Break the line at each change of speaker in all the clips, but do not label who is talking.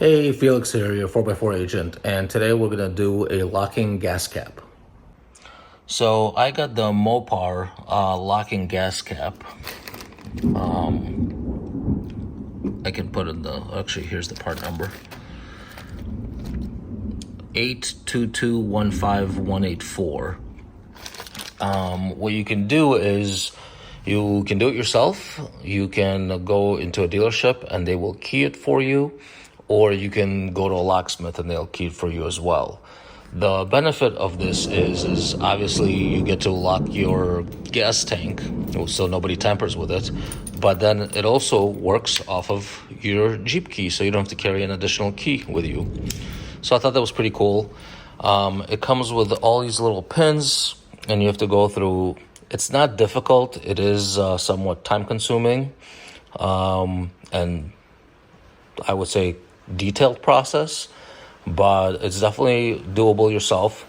Hey, Felix here, your 4x4 agent, and today we're going to do a locking gas cap. So I got the Mopar locking gas cap. I can put in the, actually here's the part number. 822-15184. What you can do is you can do it yourself. You can go into a dealership and they will key it for you, or you can go to a locksmith and they'll key it for you as well. The benefit of this is obviously you get to lock your gas tank so nobody tampers with it, but then it also works off of your Jeep key, so you don't have to carry an additional key with you. So I thought that was pretty cool. It comes with all these little pins, and you have to go through. It's not difficult. It is somewhat time-consuming, and I would say detailed process, but it's definitely doable yourself.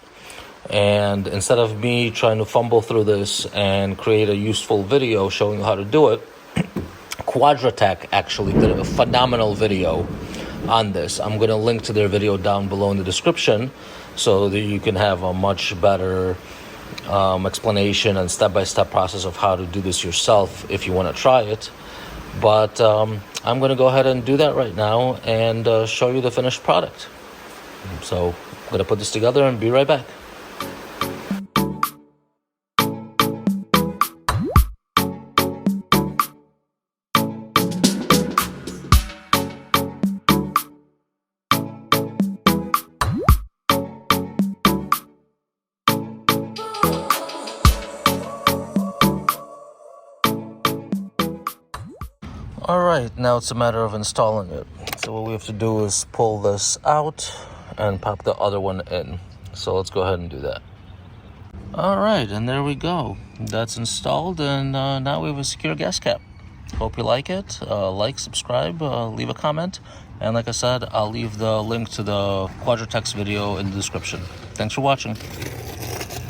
And instead of me trying to fumble through this and create a useful video showing you how to do it, Quadratech actually did a phenomenal video on this. I'm going to link to their video down below in the description so that you can have a much better explanation and step-by-step process of how to do this yourself if you want to try it. But I'm going to go ahead and do that right now and show you the finished product. So I'm going to put this together and be right back. Alright, now it's a matter of installing it. So what we have to do is pull this out and pop the other one in. So let's go ahead and do that. Alright, and there we go. That's installed, and now we have a secure gas cap. Hope you like it. Like, subscribe, leave a comment. And like I said, I'll leave the link to the Quadratech's video in the description. Thanks for watching.